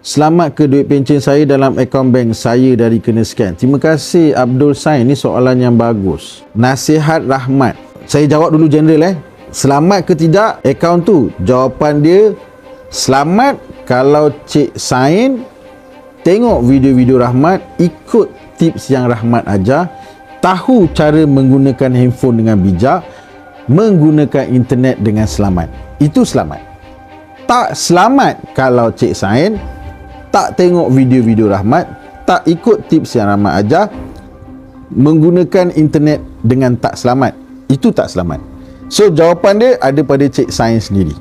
Selamat ke duit pencen saya dalam akaun bank saya dari kena scam? Terima kasih Abdul Sain, ni soalan yang bagus. Nasihat rahmat. Saya jawab dulu general Selamat ke tidak akaun tu? Jawapan dia selamat kalau Cik Sain tengok video-video rahmat, ikut tips yang rahmat ajar, tahu cara menggunakan handphone dengan bijak, menggunakan internet dengan selamat. Itu selamat. Tak selamat kalau Cik Sain tak tengok video-video rahmat, tak ikut tips yang rahmat ajar, menggunakan internet dengan tak selamat. Itu tak selamat. So jawapan dia ada pada Cik Sain sendiri.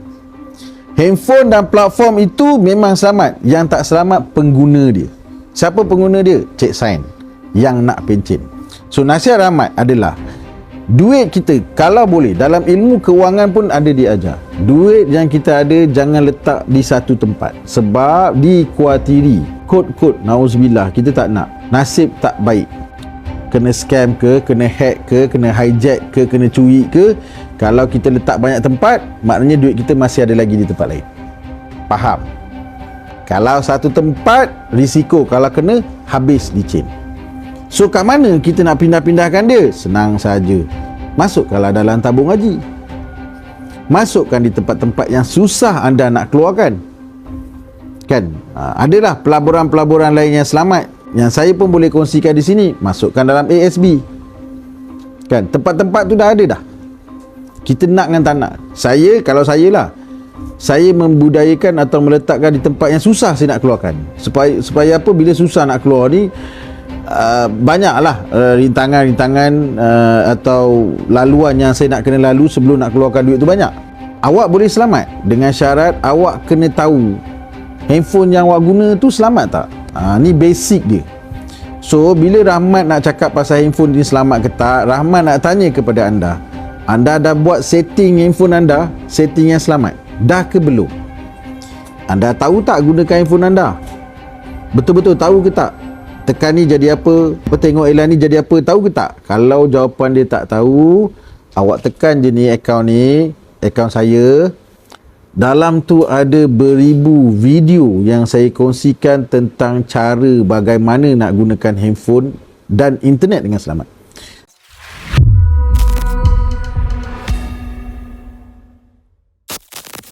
Handphone dan platform itu memang selamat. Yang tak selamat pengguna dia. Siapa pengguna dia? Cik Sain yang nak pencen. So nasihat rahmat adalah duit kita kalau boleh, dalam ilmu kewangan pun ada diajar, duit yang kita ada jangan letak di satu tempat, sebab dikuatiri kod-kod, nauzubillah, kita tak nak, nasib tak baik, kena scam ke, kena hack ke, kena hijack ke, kena curi ke. Kalau kita letak banyak tempat, maknanya duit kita masih ada lagi di tempat lain. Faham? Kalau satu tempat, risiko kalau kena habis licin. So kat mana kita nak pindah-pindahkan dia? Senang saja. Masukkanlah dalam tabung haji. Masukkan di tempat-tempat yang susah anda nak keluarkan. Kan? Adalah pelaburan-pelaburan lain yang selamat, yang saya pun boleh kongsikan di sini. Masukkan dalam ASB. Kan? Tempat-tempat tu dah ada dah. Kita nak dengan tak nak. Kalau saya lah, saya membudayakan atau meletakkan di tempat yang susah saya nak keluarkan. Supaya apa? Bila susah nak keluar ni, banyaklah rintangan-rintangan atau laluan yang saya nak kena lalu sebelum nak keluarkan duit tu banyak. Awak boleh selamat dengan syarat awak kena tahu handphone yang awak guna tu selamat tak. Ni basic dia. So bila Rahmat nak cakap pasal handphone ni selamat ke tak, Rahmat nak tanya kepada anda dah buat setting handphone anda, setting yang selamat dah ke belum? Anda tahu tak gunakan handphone anda? Betul-betul tahu ke tak? Tekan ni jadi apa, tengok iklan ni jadi apa, tahu ke tak? Kalau jawapan dia tak tahu, awak tekan je ni, akaun saya. Dalam tu ada beribu video yang saya kongsikan tentang cara bagaimana nak gunakan handphone dan internet dengan selamat.